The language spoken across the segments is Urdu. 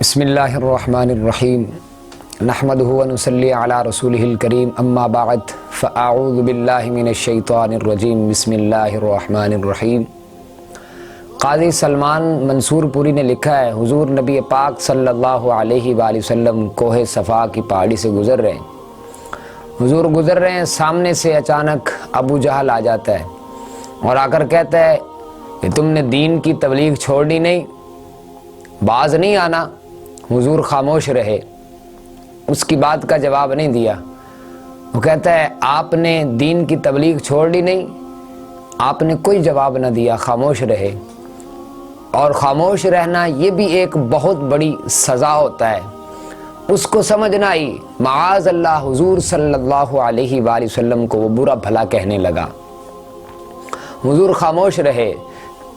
بسم اللہ الرحمن الرحیم نحمدہ و نصلی علی رسولہ الکریم اما بعد فاعوذ باللہ من الشیطان الرجیم بسم اللہ الرحمن الرحیم۔ قاضی سلمان منصور پوری نے لکھا ہے، حضور نبی پاک صلی اللہ علیہ وآلہ وسلم کوہ صفا کی پہاڑی سے گزر رہے ہیں۔ حضور گزر رہے ہیں، سامنے سے اچانک ابو جہل آ جاتا ہے اور آ کر کہتا ہے کہ تم نے دین کی تبلیغ چھوڑنی نہیں، باز نہیں آنا۔ حضور خاموش رہے، اس کی بات کا جواب نہیں دیا۔ وہ کہتا ہے آپ نے دین کی تبلیغ چھوڑی نہیں، آپ نے کوئی جواب نہ دیا، خاموش رہے۔ اور خاموش رہنا یہ بھی ایک بہت بڑی سزا ہوتا ہے۔ اس کو سمجھنا ہی معاذ اللہ حضور صلی اللہ علیہ وآلہ وسلم کو وہ برا بھلا کہنے لگا۔ حضور خاموش رہے،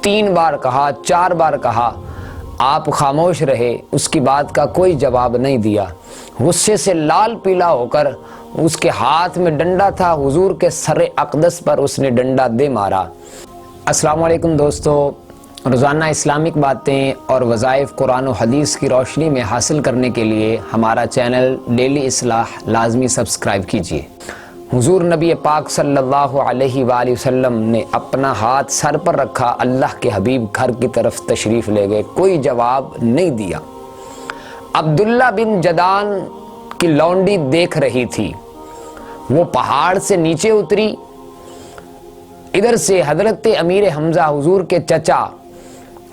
3 بار کہا، 4 بار کہا، آپ خاموش رہے، اس کی بات کا کوئی جواب نہیں دیا۔ غصے سے لال پیلا ہو کر اس کے ہاتھ میں ڈنڈا تھا، حضور کے سر اقدس پر اس نے ڈنڈا دے مارا۔ السلام علیکم دوستو، روزانہ اسلامک باتیں اور وظائف قرآن و حدیث کی روشنی میں حاصل کرنے کے لیے ہمارا چینل ڈیلی اصلاح لازمی سبسکرائب کیجیے۔ حضور نبی پاک صلی اللہ علیہ وآلہ وسلم نے اپنا ہاتھ سر پر رکھا، اللہ کے حبیب گھر کی طرف تشریف لے گئے، کوئی جواب نہیں دیا۔ عبداللہ بن جدان کی لونڈی دیکھ رہی تھی، وہ پہاڑ سے نیچے اتری۔ ادھر سے حضرت امیر حمزہ حضور کے چچا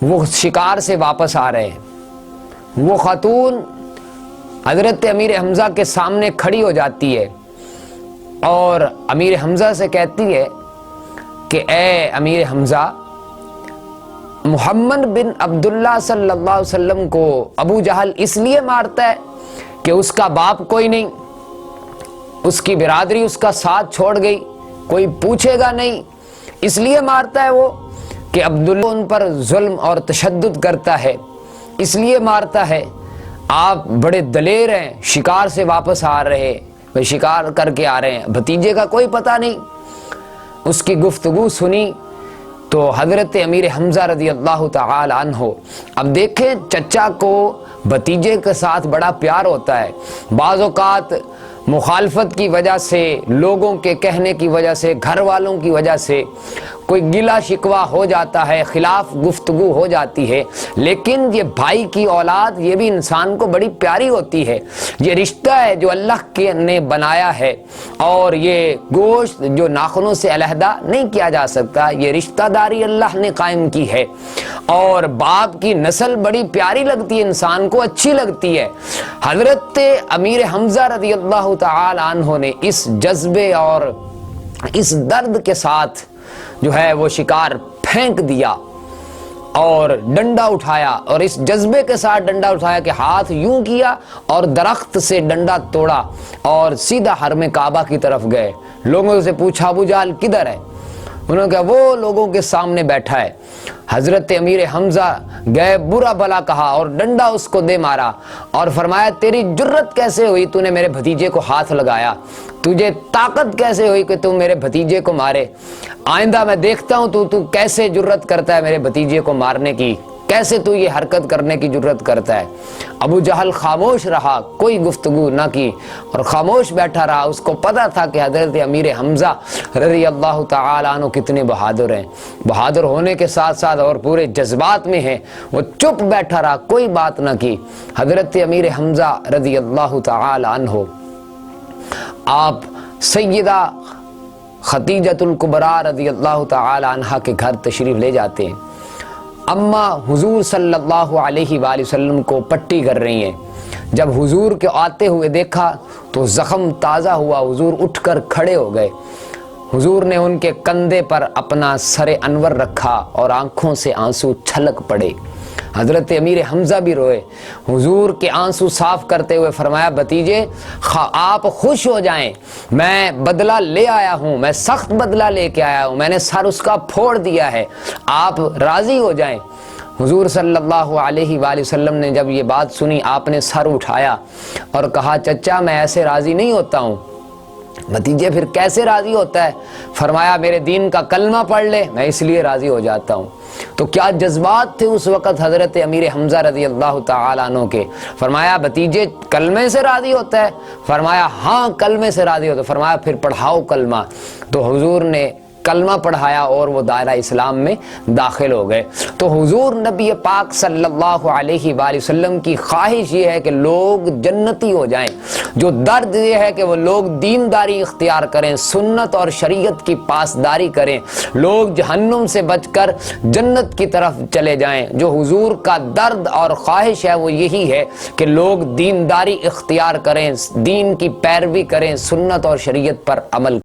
وہ شکار سے واپس آ رہے ہیں۔ وہ خاتون حضرت امیر حمزہ کے سامنے کھڑی ہو جاتی ہے اور امیر حمزہ سے کہتی ہے کہ اے امیر حمزہ، محمد بن عبداللہ صلی اللہ علیہ وسلم کو ابو جہل اس لیے مارتا ہے کہ اس کا باپ کوئی نہیں، اس کی برادری اس کا ساتھ چھوڑ گئی، کوئی پوچھے گا نہیں، اس لیے مارتا ہے وہ کہ عبداللہ ان پر ظلم اور تشدد کرتا ہے، اس لیے مارتا ہے۔ آپ بڑے دلیر ہیں، شکار سے واپس آ رہے، وہ شکار کر کے آ رہے ہیں، بھتیجے کا کوئی پتہ نہیں۔ اس کی گفتگو سنی تو حضرت امیر حمزہ رضی اللہ تعالی عنہ، اب دیکھیں چچا کو بھتیجے کے ساتھ بڑا پیار ہوتا ہے، بعض اوقات مخالفت کی وجہ سے، لوگوں کے کہنے کی وجہ سے، گھر والوں کی وجہ سے کوئی گلا شکوہ ہو جاتا ہے، خلاف گفتگو ہو جاتی ہے، لیکن یہ بھائی کی اولاد یہ بھی انسان کو بڑی پیاری ہوتی ہے۔ یہ رشتہ ہے جو اللہ نے بنایا ہے، اور یہ گوشت جو ناخنوں سے علیحدہ نہیں کیا جا سکتا، یہ رشتہ داری اللہ نے قائم کی ہے، اور باپ کی نسل بڑی پیاری لگتی ہے، انسان کو اچھی لگتی ہے۔ حضرت امیر حمزہ رضی اللہ تعالی عنہ نے اس جذبے اور اس درد کے ساتھ جو ہے وہ شکار پھینک دیا اور ڈنڈا اٹھایا، اور اس جذبے کے ساتھ ڈنڈا اٹھایا کہ ہاتھ یوں کیا اور درخت سے ڈنڈا توڑا اور سیدھا حرم کعبہ کی طرف گئے۔ لوگوں سے پوچھا ابو جہل کدھر ہے؟ انہوں نے کہا وہ لوگوں کے سامنے بیٹھا ہے۔ حضرت امیر حمزہ گئے، برا بھلا کہا اور ڈنڈا اس کو دے مارا اور فرمایا تیری جرت کیسے ہوئی، تو نے میرے بھتیجے کو ہاتھ لگایا، تجھے طاقت کیسے ہوئی کہ تم میرے بھتیجے کو مارے؟ آئندہ میں دیکھتا ہوں تو کیسے جرت کرتا ہے میرے بھتیجے کو مارنے کی، کیسے تو یہ حرکت کرنے کی جرت کرتا ہے۔ ابو جہل خاموش رہا، کوئی گفتگو نہ کی اور خاموش بیٹھا رہا۔ اس کو پتا تھا کہ حضرت امیر حمزہ رضی اللہ تعالی عنہ کتنے بہادر ہیں، بہادر ہونے کے ساتھ ساتھ اور پورے جذبات میں ہیں۔ وہ چپ بیٹھا رہا، کوئی بات نہ کی۔ حضرت امیر حمزہ رضی اللہ تعالی عنہ آپ سیدہ خدیجۃ الکبریٰ رضی اللہ تعالی عنہ کے گھر تشریف لے جاتے ہیں۔ اماں حضور صلی اللہ علیہ وآلہ وسلم کو پٹی کر رہی ہیں۔ جب حضور کے آتے ہوئے دیکھا تو زخم تازہ ہوا، حضور اٹھ کر کھڑے ہو گئے۔ حضور نے ان کے کندھے پر اپنا سر انور رکھا اور آنکھوں سے آنسو چھلک پڑے۔ حضرت امیر حمزہ بھی روئے۔ حضور کے آنسو صاف کرتے ہوئے فرمایا بھتیجے آپ خوش ہو جائیں، میں بدلہ لے آیا ہوں، میں سخت بدلہ لے کے آیا ہوں، میں نے سر اس کا پھوڑ دیا ہے، آپ راضی ہو جائیں۔ حضور صلی اللہ علیہ وآلہ وسلم نے جب یہ بات سنی، آپ نے سر اٹھایا اور کہا چچا میں ایسے راضی نہیں ہوتا ہوں، بھتیجے پھر کیسے راضی ہوتا ہے؟ فرمایا میرے دین کا کلمہ پڑھ لے، میں اس لیے راضی ہو جاتا ہوں۔ تو کیا جذبات تھے اس وقت حضرت امیر حمزہ رضی اللہ تعالیٰ عنہ کے۔ فرمایا بھتیجے کلمے سے راضی ہوتا ہے؟ فرمایا ہاں کلمے سے راضی ہوتا ہے۔ فرمایا پھر پڑھاؤ کلمہ۔ تو حضور نے کلمہ پڑھایا اور وہ دائرہ اسلام میں داخل ہو گئے۔ تو حضور نبی پاک صلی اللہ علیہ وآلہ وسلم کی خواہش یہ ہے کہ لوگ جنتی ہو جائیں، جو درد یہ ہے کہ وہ لوگ دینداری اختیار کریں، سنت اور شریعت کی پاسداری کریں، لوگ جہنم سے بچ کر جنت کی طرف چلے جائیں۔ جو حضور کا درد اور خواہش ہے وہ یہی ہے کہ لوگ دینداری اختیار کریں، دین کی پیروی کریں، سنت اور شریعت پر عمل کریں۔